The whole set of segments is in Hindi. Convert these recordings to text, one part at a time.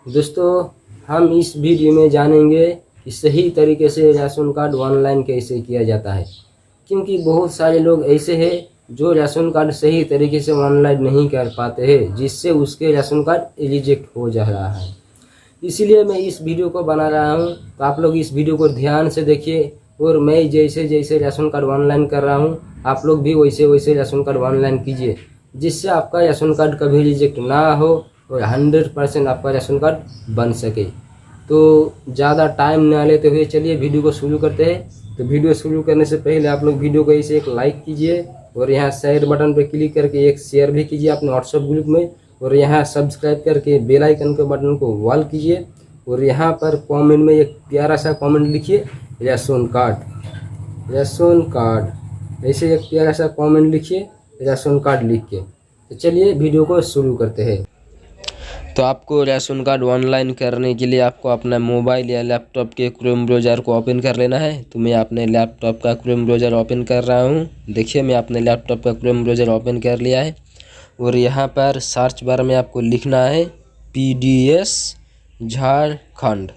दोस्तों, हम इस वीडियो में जानेंगे कि सही तरीके से राशन कार्ड ऑनलाइन कैसे किया जाता है। क्योंकि बहुत सारे लोग ऐसे हैं जो राशन कार्ड सही तरीके से ऑनलाइन नहीं कर पाते हैं, जिससे उसके राशन कार्ड रिजेक्ट हो जा रहा है। इसीलिए मैं इस वीडियो को बना रहा हूँ, तो आप लोग इस वीडियो को ध्यान से देखिए। और मैं जैसे जैसे राशन कार्ड ऑनलाइन कर रहा हूँ, आप लोग भी वैसे वैसे राशन कार्ड ऑनलाइन कीजिए, जिससे आपका राशन कार्ड कभी रिजेक्ट ना हो और 100% आपका राशन कार्ड बन सके। तो ज़्यादा टाइम ना लेते हुए चलिए वीडियो को शुरू करते हैं। तो वीडियो शुरू करने से पहले आप लोग वीडियो को ऐसे एक लाइक कीजिए और यहाँ शेयर बटन पर क्लिक करके एक शेयर भी कीजिए अपने व्हाट्सएप ग्रुप में। और यहाँ सब्सक्राइब करके बेल आइकन के बटन को ऑल कीजिए। और यहाँ पर कमेंट में एक प्यारा सा कमेंट लिखिए, राशन कार्ड, राशन कार्ड, ऐसे एक प्यारा सा कमेंट लिखिए राशन कार्ड लिख के। तो चलिए वीडियो को शुरू करते हैं। तो आपको राशन कार्ड ऑनलाइन करने के लिए आपको अपना मोबाइल या लैपटॉप के क्रोम ब्राउज़र को ओपन कर लेना है। तो मैं अपने लैपटॉप का क्रोम ब्राउज़र ओपन कर रहा हूँ। देखिए, मैं अपने लैपटॉप का क्रोम ब्राउज़र ओपन कर लिया है। और यहाँ पर सर्च बार में आपको लिखना है PDS झारखंड।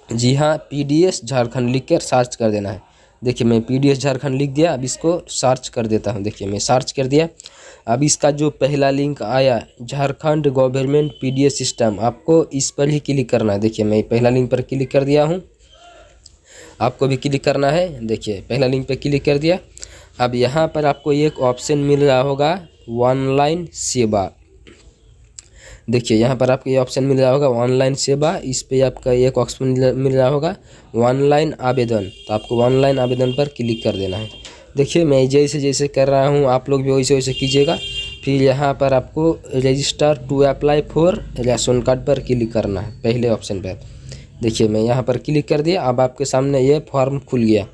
जी हाँ, PDS झारखंड लिख कर सर्च कर देना है। देखिए, मैं PDS झारखंड लिख दिया। अब इसको सर्च कर देता हूँ। देखिए, मैं सर्च कर दिया। अब इसका जो पहला लिंक आया, झारखंड गवर्नमेंट PDS सिस्टम, आपको इस पर ही क्लिक करना है। देखिए, मैं पहला लिंक पर क्लिक कर दिया हूँ, आपको भी क्लिक करना है। देखिए, पहला लिंक पर क्लिक कर दिया। अब यहाँ पर आपको एक ऑप्शन मिल रहा होगा ऑनलाइन सेवा। देखिए, यहाँ पर आपको ये ऑप्शन मिल रहा होगा ऑनलाइन सेवा। इस पे आपका एक ऑप्शन मिल रहा होगा ऑनलाइन आवेदन। तो आपको ऑनलाइन आवेदन पर क्लिक कर देना है। देखिए, मैं जैसे जैसे कर रहा हूँ, आप लोग भी वैसे वैसे कीजिएगा। फिर यहाँ पर आपको register to apply for ration card पर क्लिक करना है, पहले ऑप्शन पर। देखिए, मैं यहाँ पर क्लिक कर दिया। अब आपके सामने ये फॉर्म खुल गया।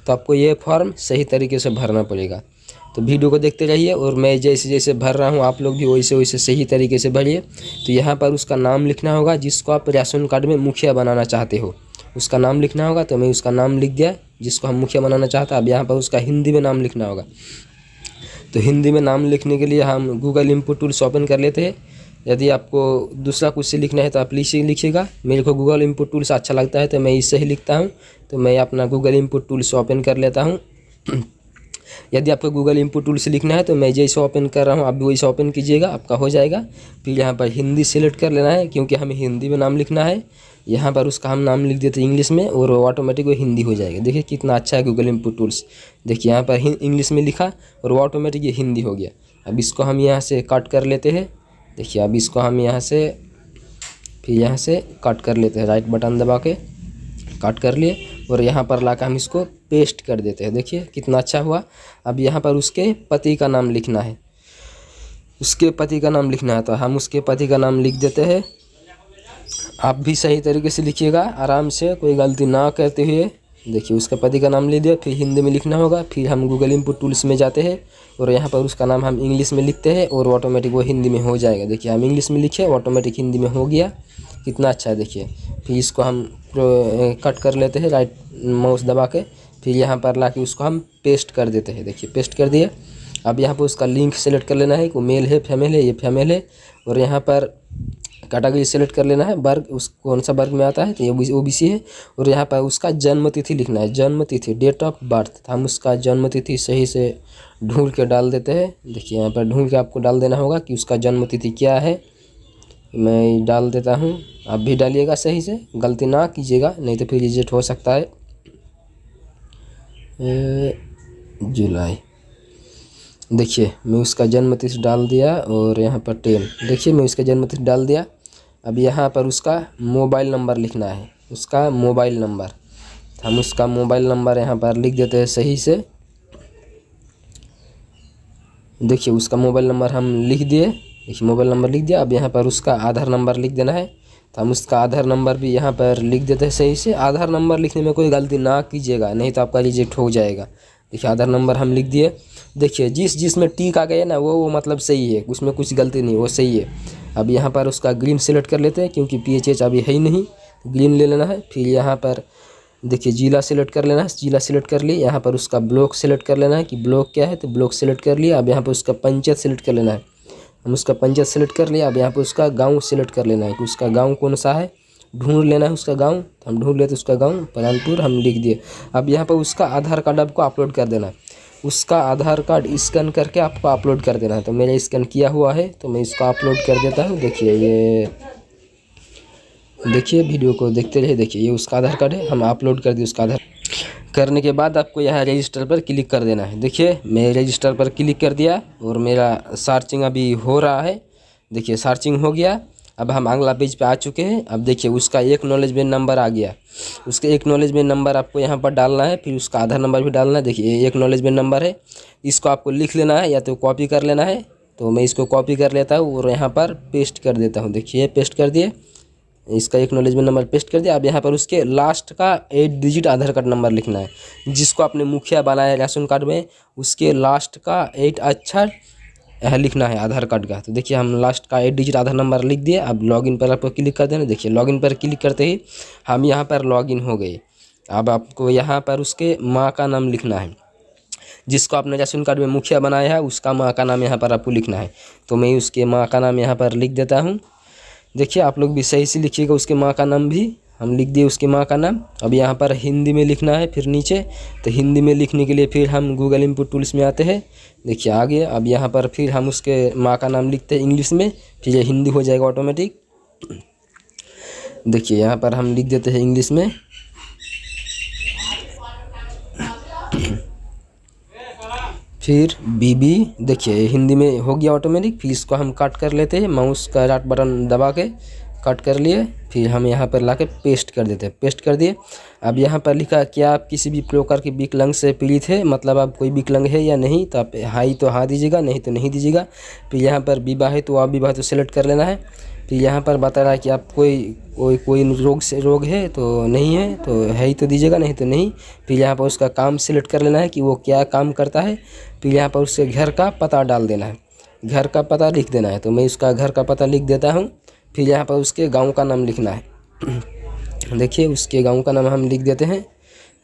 तो आपको ये फॉर्म सही तरीके से भरना पड़ेगा। तो वीडियो को देखते रहिए और मैं जैसे जैसे भर रहा हूँ, आप लोग भी वैसे वैसे सही तरीके से भरिए। तो यहाँ पर उसका नाम लिखना होगा जिसको आप राशन कार्ड में मुखिया बनाना चाहते हो, उसका नाम लिखना होगा। तो मैं उसका नाम लिख दिया जिसको हम मुखिया बनाना चाहता। अब यहाँ पर उसका हिंदी में नाम लिखना होगा। तो हिंदी में नाम लिखने के लिए हम गूगल इनपुट टूल्स ओपन कर लेते हैं। यदि आपको दूसरा कुछ से लिखना है तो आप इसे लिखिएगा। मेरे को गूगल इनपुट टूल्स अच्छा लगता है तो मैं इससे ही लिखता हूँ। तो मैं अपना गूगल इनपुट टूल्स ओपन कर लेता हूँ। यदि आपको गूगल इनपुट टूल से लिखना है तो मैं जैसे ओपन कर रहा हूँ, आप भी वैसे ओपन कीजिएगा, आपका हो जाएगा। फिर यहाँ पर हिंदी सेलेक्ट कर लेना है, क्योंकि हमें हिंदी में नाम लिखना है। यहाँ पर उसका हम नाम लिख देते हैं इंग्लिश में और ऑटोमेटिक वो हिंदी हो जाएगा। देखिए कितना अच्छा है गूगल इनपुट टूल्स। देखिए, यहाँ पर इंग्लिश में लिखा और ऑटोमेटिक ये हिंदी हो गया। अब इसको हम यहाँ से कट कर लेते हैं। देखिए, अब इसको हम यहाँ से फिर यहाँ से कट कर लेते हैं, राइट बटन दबा के कट कर लिए। और यहाँ पर लाकर हम इसको पेस्ट कर देते हैं। देखिए कितना अच्छा हुआ। अब यहाँ पर उसके पति का नाम लिखना है, उसके पति का नाम लिखना है। तो हम उसके पति का नाम लिख देते हैं। आप भी सही तरीके से लिखिएगा, आराम से, कोई गलती ना करते हुए। देखिए, उसका पति का नाम लिख दिया। फिर हिंदी में लिखना होगा। फिर हम गूगल इनपुट टूल्स में जाते हैं और यहाँ पर उसका नाम हम इंग्लिश में लिखते हैं और ऑटोमेटिक वो हिंदी में हो जाएगा। देखिए, हम इंग्लिश में लिखे, ऑटोमेटिक हिंदी में हो गया। कितना अच्छा है। देखिए, फिर इसको हम कट कर लेते हैं, राइट माउस दबा के। फिर यहाँ पर ला के उसको हम पेस्ट कर देते हैं। देखिए, पेस्ट कर दिए। अब यहाँ पर उसका लिंक सेलेक्ट कर लेना है कि मेल है फीमेल है, ये फीमेल है। और यहाँ पर कैटेगरी सेलेक्ट कर लेना है, वर्ग उस कौन सा वर्ग में आता है, तो ये OBC है। और यहाँ पर उसका जन्म तिथि लिखना है, जन्म तिथि, डेट ऑफ बर्थ। हम उसका जन्म तिथि सही से ढूंढ के डाल देते हैं। देखिए, यहाँ पर ढूंढ के आपको डाल देना होगा कि उसका जन्म तिथि क्या है। मैं डाल देता हूँ, आप भी डालिएगा सही से, गलती ना कीजिएगा, नहीं तो फिर रिजेक्ट हो सकता है। जुलाई। देखिए, मैं उसका जन्म तिथि डाल दिया और यहाँ पर 10। देखिए, मैं उसका जन्म तिथि डाल दिया। अब यहाँ पर उसका मोबाइल नंबर लिखना है, उसका मोबाइल नंबर। हम उसका मोबाइल नंबर यहाँ पर लिख देते हैं सही से। देखिए, उसका मोबाइल नंबर हम लिख दिए। देखिए, मोबाइल नंबर लिख दिया। अब यहाँ पर उसका आधार नंबर लिख देना है। तो हम उसका आधार नंबर भी यहाँ पर लिख देते हैं सही से। आधार नंबर लिखने में कोई गलती ना कीजिएगा, नहीं तो आपका रिजेक्ट हो जाएगा। देखिए, आधार नंबर हम लिख दिए। देखिए, जिसमें टिक आ गया ना, वो मतलब सही है, उसमें कुछ गलती नहीं, वो सही है। अब यहाँ पर उसका ग्रीन सेलेक्ट कर लेते हैं, क्योंकि PHH अभी है ही नहीं, ग्रीन ले लेना है। फिर यहाँ पर देखिए, जिला सेलेक्ट कर लेना है, जिला सेलेक्ट कर लिए। यहाँ पर उसका ब्लॉक सेलेक्ट कर लेना है कि ब्लॉक क्या है, तो ब्लॉक सेलेक्ट कर लिया। अब यहाँ पर उसका पंचायत सेलेक्ट कर लेना है। हम उसका पंचायत सेलेक्ट कर लिया। अब यहाँ पे उसका गांव सेलेक्ट कर लेना है कि उसका गांव कौन सा है, ढूंढ लेना है उसका गांव। तो हम ढूंढ लेते उसका गांव परानपुर, हम लिख दिए। अब यहाँ पर उसका आधार कार्ड आपको अपलोड कर देना है। उसका आधार कार्ड स्कैन करके आपको अपलोड कर देना है। तो मेरा स्कैन किया हुआ है तो मैं इसको अपलोड कर देता हूँ। देखिए ये देखिए, वीडियो को देखते रहिए। देखिए ये उसका आधार कार्ड है, हम अपलोड कर दिए उसका आधार। करने के बाद आपको यहाँ रजिस्टर पर क्लिक कर देना है। देखिए मैं रजिस्टर पर क्लिक कर दिया और मेरा सर्चिंग अभी हो रहा है। देखिए सर्चिंग हो गया। अब हम अगला पेज पे आ चुके हैं। अब देखिए उसका एक्नॉलेजमेंट नंबर आ गया। उसके एक्नॉलेजमेंट नंबर आपको यहाँ पर डालना है, फिर उसका आधार नंबर भी डालना है। देखिए ये एक्नॉलेजमेंट नंबर है, इसको आपको लिख लेना है या तो कॉपी कर लेना है। तो मैं इसको कॉपी कर लेता हूँ और यहाँ पर पेस्ट कर देता हूँ। देखिए पेस्ट कर दिए, इसका एक्नॉलेजमेंट नंबर पेस्ट कर दिया। अब यहाँ पर उसके लास्ट का 8 डिजिट आधार कार्ड नंबर लिखना है। जिसको आपने मुखिया बनाया है राशन कार्ड में, उसके लास्ट का 8 अक्षर लिखना है आधार कार्ड का। तो देखिए हम लास्ट का 8 डिजिट आधार नंबर लिख दिए। अब लॉगिन पर आपको क्लिक कर देना। देखिए लॉगिन पर क्लिक करते ही हम यहाँ पर लॉगिन हो गए। अब आपको यहाँ पर उसके माँ का नाम लिखना है। जिसको आपने राशन कार्ड में मुखिया बनाया है उसका माँ का नाम यहाँ पर आपको लिखना है। तो मैं उसके माँ का नाम यहाँ पर लिख देता हूँ। देखिए आप लोग भी सही से लिखिएगा उसके माँ का नाम भी। हम लिख दिए उसकी माँ का नाम। अब यहाँ पर हिंदी में लिखना है फिर नीचे। तो हिंदी में लिखने के लिए फिर हम गूगल इनपुट टूल्स में आते हैं। देखिए आ गए। अब यहाँ पर फिर हम उसके माँ का नाम लिखते हैं इंग्लिश में, फिर ये हिंदी हो जाएगा ऑटोमेटिक। देखिए यहाँ पर हम लिख देते हैं इंग्लिश में। फिर बीबी, देखिए हिंदी में हो गया ऑटोमेटिक। फिर इसको हम कट कर लेते हैं, माउस का राइट बटन दबा के कट कर लिए। फिर हम यहाँ पर लाके पेस्ट कर देते हैं। पेस्ट कर दिए। अब यहाँ पर लिखा क्या आप किसी भी प्रकार की विकलांग से पीड़ित है, मतलब आप कोई विकलांग है या नहीं। तो आप हाई तो हाँ दीजिएगा, नहीं तो नहीं दीजिएगा। फिर यहाँ पर विवाह तो आप विवाह तो सेलेक्ट कर लेना है। फिर यहाँ पर बता रहा है कि आप कोई रोग है तो नहीं है, तो है ही तो दीजिएगा, नहीं तो नहीं। फिर यहाँ पर उसका काम सिलेक्ट कर लेना है कि वो क्या काम करता है। फिर यहाँ पर उसके घर का पता डाल देना है, घर का पता लिख देना है। तो मैं उसका घर का पता लिख देता हूँ। फिर यहाँ पर उसके गांव का नाम लिखना है। देखिए उसके गांव का नाम हम लिख देते हैं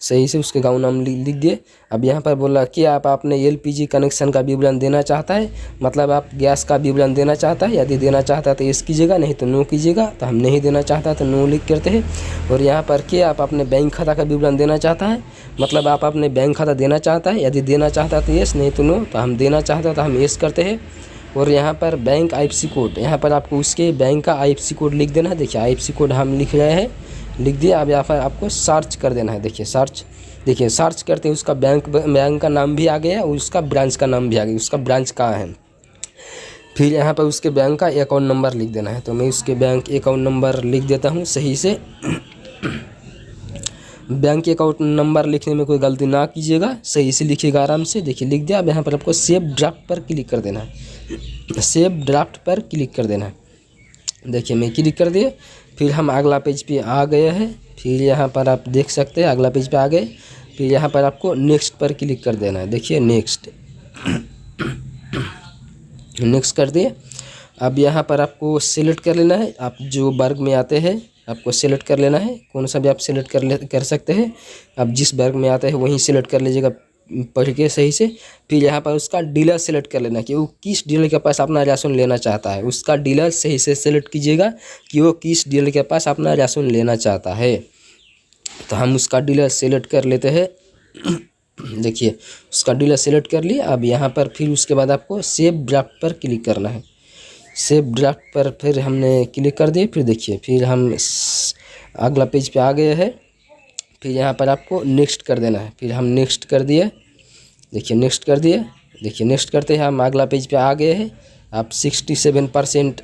सही से, उसके गांव नाम लिख दिए। अब यहाँ पर बोला कि आप आपने एलपीजी कनेक्शन का विवरण देना चाहता है, मतलब आप गैस का विवरण देना चाहता है। यदि देना चाहता है तो यस कीजिएगा, नहीं तो नो कीजिएगा। तो हम नहीं देना चाहता तो नो लिख करते हैं। और यहाँ पर कि आप अपने बैंक खाता का विवरण देना चाहता है, मतलब आप अपने बैंक खाता देना चाहता है। यदि देना चाहता है तो यस, नहीं तो नो। तो हम देना चाहता है तो हम यस करते हैं। और यहाँ पर बैंक IFSC कोड, यहाँ पर आपको उसके बैंक का IFSC कोड लिख देना है। देखिए IFSC कोड हम लिख रहे हैं, लिख दिया। अब यहाँ पर आपको सर्च कर देना है। देखिए सर्च, देखिए सर्च करते हैं उसका बैंक का नाम भी आ गया और उसका ब्रांच का नाम भी आ गया, उसका ब्रांच कहाँ है। फिर यहाँ पर उसके बैंक का अकाउंट नंबर लिख देना है। तो मैं उसके बैंक अकाउंट नंबर लिख देता हूँ सही से। बैंक अकाउंट नंबर लिखने में कोई गलती ना कीजिएगा, सही से लिखिएगा आराम से। देखिए लिख दिया। अब यहाँ पर आपको सेव ड्राफ्ट पर क्लिक कर देना है। सेव ड्राफ्ट पर क्लिक कर देना है। देखिए मैं क्लिक कर दिए। फिर हम अगला पेज पे आ गए हैं। फिर यहाँ पर आप देख सकते हैं अगला पेज पे आ गए। फिर यहाँ पर आपको नेक्स्ट पर क्लिक कर देना है। देखिए नेक्स्ट, नेक्स्ट कर दिए। अब यहाँ पर आपको सेलेक्ट कर लेना है, आप जो वर्ग में आते हैं आपको सेलेक्ट कर लेना है। कौन सा भी आप सेलेक्ट कर सकते हैं। आप जिस वर्ग में आते हैं वहीं सेलेक्ट कर लीजिएगा पढ़ के सही से। फिर यहाँ पर उसका डीलर सेलेक्ट कर लेना कि वो किस डीलर के पास अपना राशन लेना चाहता है। उसका डीलर सही से सेलेक्ट कीजिएगा कि वो किस डीलर के पास अपना राशन लेना चाहता है। तो हम उसका डीलर सेलेक्ट कर लेते हैं। देखिए उसका डीलर सेलेक्ट कर लिया। अब यहाँ पर फिर उसके बाद आपको सेव ड्राफ्ट पर क्लिक करना है। सेव ड्राफ्ट पर फिर हमने क्लिक कर दिए। फिर देखिए फिर हम अगला पेज पे आ गए हैं। फिर यहाँ पर आपको नेक्स्ट कर देना है। फिर हम नेक्स्ट कर दिए। देखिए नेक्स्ट कर दिए। देखिए नेक्स्ट करते हैं हम अगला पेज पे आ गए हैं। आप 67%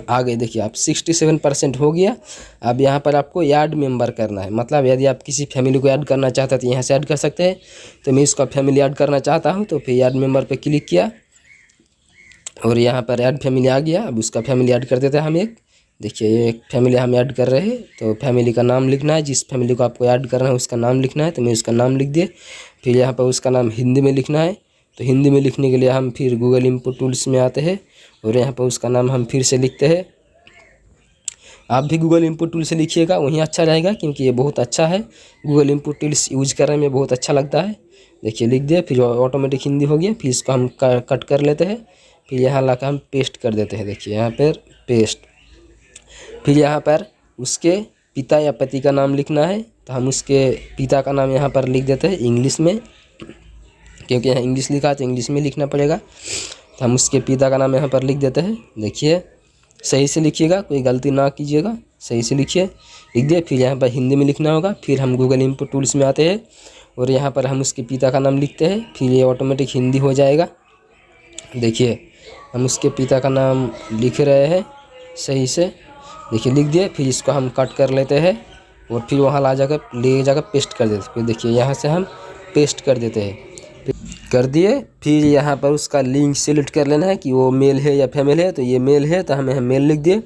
आ गए। देखिए आप 67% हो गया। अब यहाँ पर आपको ऐड मेंबर करना है, मतलब यदि आप किसी फैमिली को ऐड करना चाहते हैं तो यहाँ से ऐड कर सकते हैं। तो मैं इसका फैमिली ऐड करना चाहता हूँ तो फिर ऐड मेंबर पे क्लिक किया और यहाँ पर ऐड फैमिली आ गया। अब उसका फैमिली ऐड कर देते हैं हम एक। देखिए एक फैमिली हम ऐड कर रहे हैं। तो फैमिली का नाम लिखना है, जिस फैमिली को आपको ऐड करना है उसका नाम लिखना है। तो मैं उसका नाम लिख दिए। फिर यहाँ पर उसका नाम हिंदी में लिखना है। तो हिंदी में लिखने के लिए हम फिर गूगल इनपुट टूल्स में आते हैं और यहाँ पर उसका नाम हम फिर से लिखते हैं। आप भी गूगल इनपुट टूल से लिखिएगा, वहीं अच्छा रहेगा क्योंकि ये बहुत अच्छा है। गूगल इनपुट टूल्स यूज करने में बहुत अच्छा लगता है। देखिए लिख दिया। फिर ऑटोमेटिक हिंदी हो गया। फिर इसको हम कट कर लेते हैं। फिर यहाँ लाकर हम पेस्ट कर देते हैं। देखिए यहाँ पर पेस्ट। फिर यहाँ पर उसके पिता या पति का नाम लिखना है, तो हम उसके पिता का नाम यहाँ पर लिख देते हैं इंग्लिश में, क्योंकि यहाँ इंग्लिश लिखा है तो इंग्लिश में लिखना पड़ेगा। तो हम उसके पिता का नाम यहाँ पर लिख देते हैं। देखिए सही से लिखिएगा, कोई गलती ना कीजिएगा, सही से लिखिए। लिख दिए। फिर यहाँ पर हिंदी में लिखना होगा। फिर हम गूगल इनपुट टूल्स में आते हैं और यहाँ पर हम उसके पिता का नाम लिखते हैं। फिर ये ऑटोमेटिक हिंदी हो जाएगा। देखिए हम उसके पिता का नाम लिख रहे हैं सही से। देखिए लिख दिए। फिर इसको हम कट कर लेते हैं और फिर वहाँ ले जाकर पेस्ट कर देते हैं। फिर देखिए यहाँ से हम पेस्ट कर देते हैं। कर दिए। फिर यहाँ पर उसका लिंक सिलेक्ट कर लेना है कि वो मेल है या फीमेल है। तो ये मेल है तो हमें यहाँ मेल लिख दिए।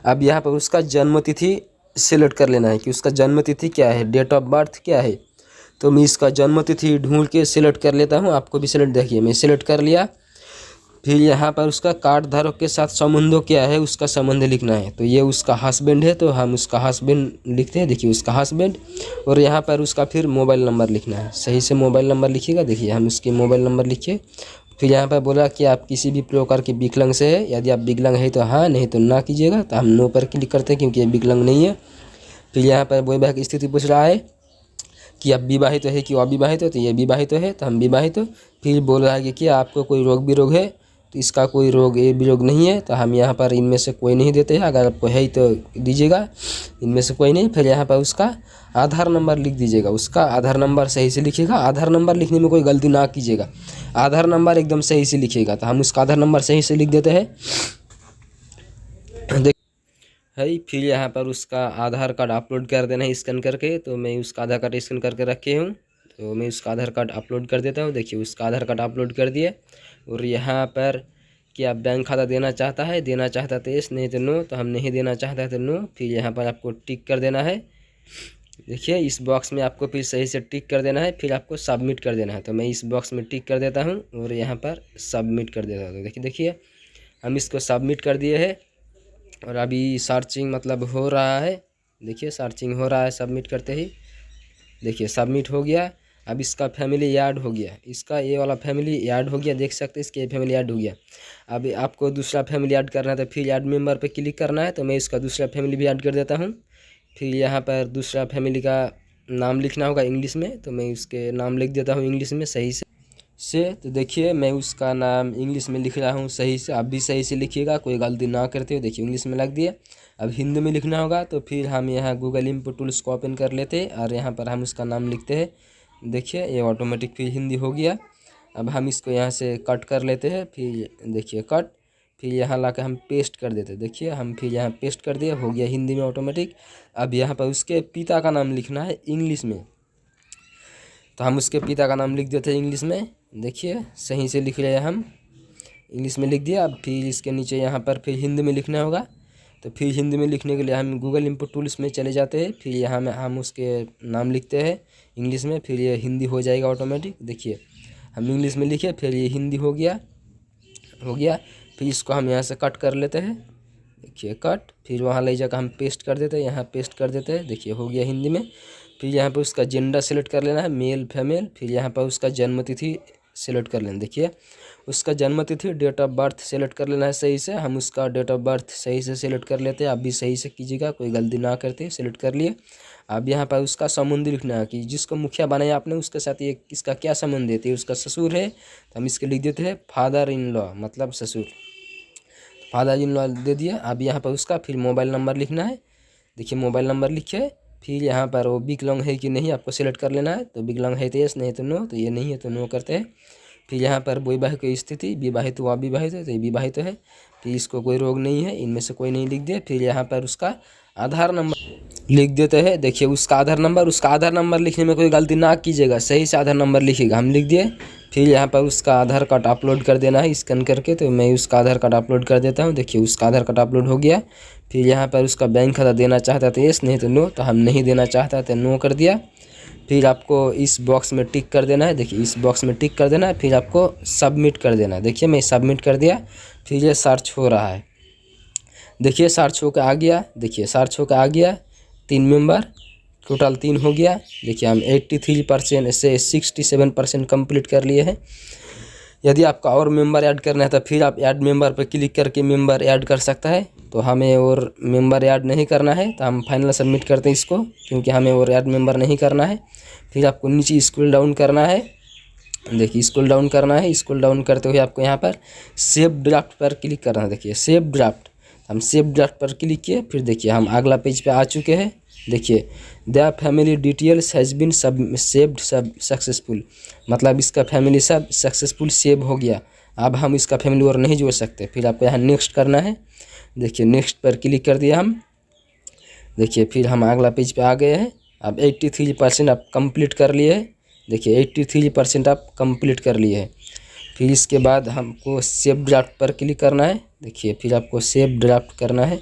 अब यहाँ पर उसका जन्म तिथि सिलेक्ट कर लेना है कि उसका जन्म तिथि क्या है, डेट ऑफ बर्थ क्या है। तो मैं इसका जन्म तिथि ढूंढ के सिलेक्ट कर लेता हूँ। आपको भी सिलेक्ट, देखिए मैं सिलेक्ट कर लिया। फिर यहाँ पर उसका कार्ड धारक के साथ संबंध क्या है, उसका संबंध लिखना है। तो ये उसका हस्बैंड है तो हम उसका हस्बैंड लिखते हैं। देखिए उसका हस्बैंड। और यहाँ पर उसका फिर मोबाइल नंबर लिखना है। सही से मोबाइल नंबर लिखिएगा। देखिए हम उसके मोबाइल नंबर लिखिए। फिर यहाँ पर बोला कि आप किसी भी प्रकार के विकलांग से है। यदि आप विकलांग है तो हाँ, नहीं तो ना कीजिएगा। तो हम नो पर क्लिक करते हैं क्योंकि ये विकलांग नहीं है। फिर यहाँ पर वैवाहिक स्थिति पूछ रहा है कि आप विवाहित है कि अविवाहित हो। तो ये विवाहित है तो हम विवाहित हो। फिर बोल रहा है कि आपको कोई रोग विरोग है, तो इसका कोई रोग विरोग नहीं है। तो हम यहाँ पर इनमें से कोई नहीं देते हैं। अगर आपको है तो दीजिएगा, इनमें से कोई नहीं। फिर यहाँ पर उसका आधार नंबर लिख दीजिएगा। उसका आधार नंबर सही से लिखिएगा। आधार नंबर लिखने में कोई गलती ना कीजिएगा, आधार नंबर एकदम सही से लिखिएगा। तो हम उसका आधार नंबर सही से लिख देते हैं। है फिर यहाँ पर उसका आधार कार्ड अपलोड कर देना है स्कैन करके। तो मैं उसका आधार कार्ड स्कैन करके रखे हूँ, तो मैं उसका आधार कार्ड अपलोड कर देता हूँ। देखिए उसका आधार कार्ड अपलोड कर दिए। और यहाँ पर क्या बैंक खाता देना चाहता है, देना चाहता तो यस, नहीं तो नो। तो हम नहीं देना चाहता है तो नो। फिर यहाँ पर आपको टिक कर देना है। देखिए इस बॉक्स में आपको फिर सही से टिक कर देना है। फिर आपको सबमिट कर देना है। तो मैं इस बॉक्स में टिक कर देता हूँ और यहाँ पर सबमिट कर देता हूँ। देखिए हम इसको सबमिट कर दिए है। और अभी सर्चिंग मतलब हो रहा है। देखिए सर्चिंग हो रहा है सबमिट करते ही। देखिए सबमिट हो गया। अब इसका फैमिली ऐड हो गया, इसका ये वाला फैमिली ऐड हो गया। देख सकते हैं इसके फैमिली ऐड हो गया। अब आपको दूसरा फैमिली ऐड करना है तो फिर ऐड मेंबर पे क्लिक करना है। तो मैं इसका दूसरा फैमिली भी ऐड कर देता हूँ। फिर यहाँ पर दूसरा फैमिली का नाम लिखना होगा इंग्लिश में। तो मैं उसके नाम लिख देता हूँ इंग्लिश में सही से। तो देखिए मैं उसका नाम इंग्लिश में लिख रहा हूँ सही से। आप भी सही से लिखिएगा, कोई गलती ना करते हो। देखिए इंग्लिश में लग दिए। अब हिंदी में लिखना होगा। तो फिर हम यहाँ गूगल इनपुट टूल्स को ओपन कर लेते हैं और यहाँ पर हम उसका नाम लिखते हैं। देखिए ये ऑटोमेटिक फिर हिंदी हो गया। अब हम इसको यहाँ से कट कर लेते हैं। फिर देखिए कट। फिर यहाँ ला कर हम पेस्ट कर देते हैं। देखिए हम फिर यहाँ पेस्ट कर दिए, हो गया हिंदी में ऑटोमेटिक। अब यहाँ पर उसके पिता का नाम लिखना है इंग्लिश में। तो हम उसके पिता का नाम लिख देते हैं इंग्लिश में। देखिए सही से लिख रहे हैं हम, इंग्लिश में लिख दिया। अब फिर इसके नीचे यहाँ पर फिर हिंदी में लिखना होगा। तो फिर हिंदी में लिखने के लिए हम गूगल इनपुट टूल्स में चले जाते हैं। फिर यहाँ में हम उसके नाम लिखते हैं इंग्लिश में। फिर ये हिंदी हो जाएगा ऑटोमेटिक। देखिए हम इंग्लिश में लिखे, फिर ये हिंदी हो गया। फिर इसको हम यहाँ से कट कर लेते हैं। देखिए कट। फिर वहाँ ले जाकर हम पेस्ट कर देते हैं, यहाँ पेस्ट कर देते हैं। देखिए हो गया हिंदी में। फिर यहाँ पर उसका जेंडर सेलेक्ट कर लेना है, मेल फीमेल। फिर यहाँ पर उसका जन्म तिथि सेलेक्ट कर लेना। देखिए उसका जन्म तिथि डेट ऑफ बर्थ सेलेक्ट कर लेना है सही से। हम उसका डेट ऑफ बर्थ सही से सेलेक्ट कर लेते हैं। आप भी सही से कीजिएगा, कोई गलती ना करते। सेलेक्ट कर लिए। अब यहाँ पर उसका संबंध लिखना है कि जिसको मुखिया बनाया आपने उसके साथ ये इसका क्या संबंध देते हैं। उसका ससुर है तो हम इसके लिख देते हैं फादर इन लॉ, मतलब ससुर, फादर इन लॉ दे दिया। अब यहाँ पर उसका फिर मोबाइल नंबर लिखना है। देखिए मोबाइल नंबर लिखे। फिर यहाँ पर वो विकलांग है कि नहीं आपको सेलेक्ट कर लेना है। तो विकलांग है तो यस, नहीं तो नो। तो ये नहीं है तो नो करते हैं। फिर यहाँ पर वैवाहिक स्थिति, विवाहित हुआ अविवाहित है तो ये विवाहित है। फिर इसको कोई रोग नहीं है, इनमें से कोई नहीं लिख दिया। फिर यहाँ पर उसका आधार नंबर लिख देते हैं। देखिए उसका आधार नंबर लिखने में कोई गलती ना कीजिएगा, सही से आधार नंबर लिखिएगा। हम लिख दिए। फिर यहाँ पर उसका आधार कार्ड अपलोड कर देना है स्कैन करके। तो मैं उसका आधार कार्ड अपलोड कर देता हूँ। देखिए उसका आधार कार्ड अपलोड हो गया। फिर यहाँ पर उसका बैंक खाता देना चाहता तो यस, नहीं तो नो। तो हम नहीं देना चाहता तो नो कर दिया। फिर आपको इस बॉक्स में टिक कर देना है। देखिए इस बॉक्स में टिक कर देना है। फिर आपको सबमिट कर देना है। देखिए मैं सबमिट कर दिया। फिर ये सर्च हो रहा है। देखिए सर्च होकर आ गया। देखिए सर्च होकर आ गया। 3 मेंबर टोटल 3 हो गया। देखिए हम 83% से 67% कंप्लीट कर लिए हैं। यदि आपका और मेंबर ऐड करना है तो फिर आप ऐड मेंबर पर क्लिक करके मेंबर ऐड कर सकता है। तो हमें और मेंबर ऐड नहीं करना है, तो हम फाइनल सबमिट करते हैं इसको, क्योंकि हमें और ऐड मेंबर नहीं करना है। फिर आपको नीचे स्क्रॉल डाउन करना है, देखिए स्क्रॉल डाउन करना है। स्क्रॉल डाउन करते हुए आपको यहाँ पर सेव ड्राफ्ट पर क्लिक करना है। देखिए सेव ड्राफ्ट, हम सेव ड्राफ्ट पर क्लिक किए। फिर देखिए हम अगला पेज पे आ चुके हैं। देखिए the family details has been saved successful, मतलब इसका फैमिली सब सक्सेसफुल सेव हो गया। अब हम इसका फैमिली और नहीं जोड़ सकते। फिर आपको यहाँ नेक्स्ट करना है। देखिए नेक्स्ट पर क्लिक कर दिया हम। देखिए फिर हम अगला पेज पे आ गए हैं। अब 83% आप कंप्लीट कर लिए हैं। देखिए 83% आप कंप्लीट कर लिए हैं। फिर इसके बाद हमको सेव ड्राफ्ट पर क्लिक करना है। देखिए फिर आपको सेव ड्राफ्ट करना है,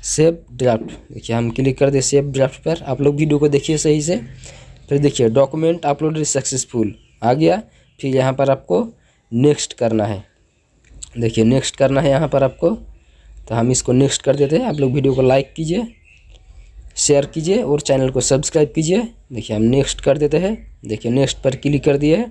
सेव ड्राफ्ट। देखिए हम क्लिक कर दे सेव ड्राफ्ट पर। आप लोग वीडियो को देखिए सही से। फिर देखिए डॉक्यूमेंट अपलोडेड सक्सेसफुल आ गया। फिर यहाँ पर आपको नेक्स्ट करना है। देखिए नेक्स्ट करना है यहाँ पर आपको, तो हम इसको नेक्स्ट कर देते हैं। आप लोग वीडियो को लाइक कीजिए, शेयर कीजिए और चैनल को सब्सक्राइब कीजिए। देखिए हम नेक्स्ट कर देते हैं। देखिए नेक्स्ट पर क्लिक कर दिए।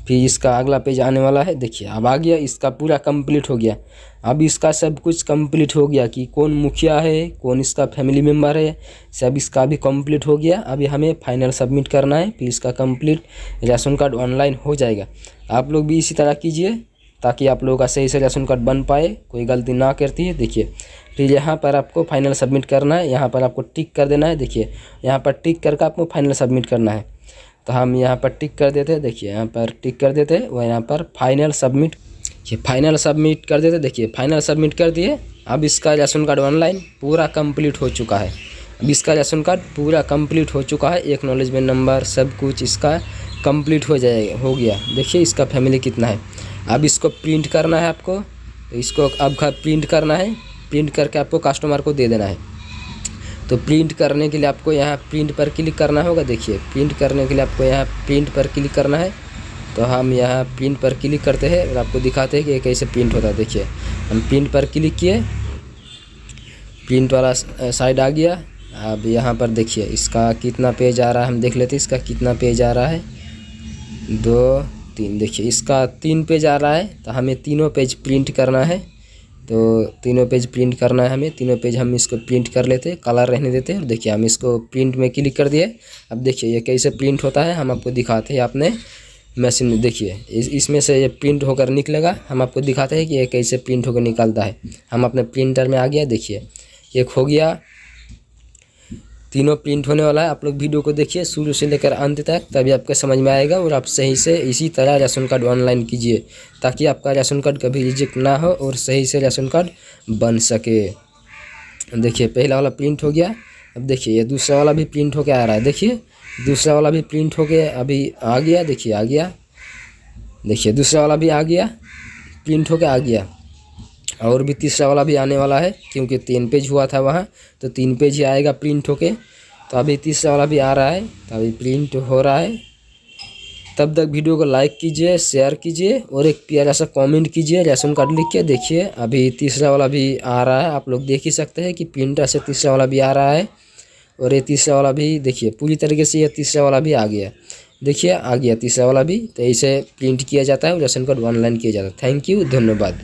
फिर इसका अगला पेज आने वाला है। देखिए अब आ गया, इसका पूरा कंप्लीट हो गया। अब इसका सब कुछ कंप्लीट हो गया कि कौन मुखिया है, कौन इसका फैमिली मेम्बर है, सब इसका भी कंप्लीट हो गया। अभी हमें फाइनल सबमिट करना है, फिर इसका कंप्लीट राशन कार्ड ऑनलाइन हो जाएगा। आप लोग भी इसी तरह कीजिए ताकि आप लोगों का सही से राशन कार्ड बन पाए, कोई गलती ना करती है। देखिए फिर यहाँ पर आपको फाइनल सबमिट करना है, यहाँ पर आपको टिक कर देना है। देखिए यहाँ पर टिक करके आपको फाइनल सबमिट करना है, तो हम यहाँ पर टिक कर देते हैं। देखिए यहाँ पर टिक कर देते हैं और यहाँ पर फाइनल सबमिट, ये फाइनल सबमिट कर देते। देखिए फाइनल सबमिट कर दिए। अब इसका राशन कार्ड ऑनलाइन पूरा कंप्लीट हो चुका है। अब इसका राशन कार्ड पूरा कंप्लीट हो चुका है, एक्नॉलेजमेंट नंबर सब कुछ इसका कंप्लीट हो गया। देखिए इसका फैमिली कितना है। अब इसको प्रिंट करना है आपको, तो इसको अब प्रिंट करना है। प्रिंट करके आपको कस्टमर को दे देना है। तो प्रिंट करने के लिए आपको यहाँ प्रिंट पर क्लिक करना होगा। देखिए प्रिंट करने के लिए आपको यहाँ प्रिंट पर क्लिक करना है। तो हम यहाँ प्रिंट पर क्लिक करते हैं और आपको दिखाते हैं कि ये कैसे प्रिंट होता है। देखिए हम प्रिंट पर क्लिक किए, प्रिंट वाला साइड आ गया। अब यहाँ पर देखिए इसका कितना पेज आ रहा है, हम देख लेते हैं इसका कितना पेज आ रहा है। 2 3, देखिए इसका 3 पेज आ रहा है। तो हमें तीनों पेज प्रिंट करना है। तो तीनों पेज प्रिंट करना है हमें, तीनों पेज हम इसको प्रिंट कर लेते हैं, कलर रहने देते हैं। और देखिए हम इसको प्रिंट में क्लिक कर दिए। अब देखिए ये कैसे प्रिंट होता है हम आपको दिखाते हैं अपने मशीन में। देखिए इसमें से ये प्रिंट होकर निकलेगा, हम आपको दिखाते हैं कि ये कैसे प्रिंट होकर निकलता है। हम अपने प्रिंटर में आ गया। देखिए एक हो गया, तीनों प्रिंट होने वाला है। आप लोग वीडियो को देखिए शुरू से लेकर अंत तक, तभी आपको समझ में आएगा और आप सही से इसी तरह राशन कार्ड ऑनलाइन कीजिए ताकि आपका राशन कार्ड कभी रिजेक्ट ना हो और सही से राशन कार्ड बन सके। देखिए पहला वाला प्रिंट हो गया। अब देखिए ये दूसरा वाला भी प्रिंट होकर आ रहा है। देखिए दूसरा वाला भी प्रिंट होकर अभी आ गया। देखिए आ गया, देखिए दूसरा वाला भी आ गया, प्रिंट होकर आ गया। और भी तीसरा वाला भी आने वाला है, क्योंकि 3 पेज हुआ था वहाँ, तो 3 पेज ही आएगा प्रिंट होके। तो अभी तीसरा वाला भी आ रहा है, तो अभी प्रिंट हो रहा है। तब तक वीडियो को लाइक कीजिए, शेयर कीजिए और एक प्यारा सा कमेंट कीजिए राशन कार्ड लिख के। देखिए अभी तीसरा वाला भी आ रहा है, आप लोग देख ही सकते हैं कि प्रिंटर से तीसरा वाला भी आ रहा है। और ये तीसरा वाला भी देखिए पूरी तरीके से ये तीसरा वाला भी आ गया। देखिए आ गया तीसरा वाला भी। तो ऐसे प्रिंट किया जाता है और राशन कार्ड ऑनलाइन किया जाता है। थैंक यू, धन्यवाद।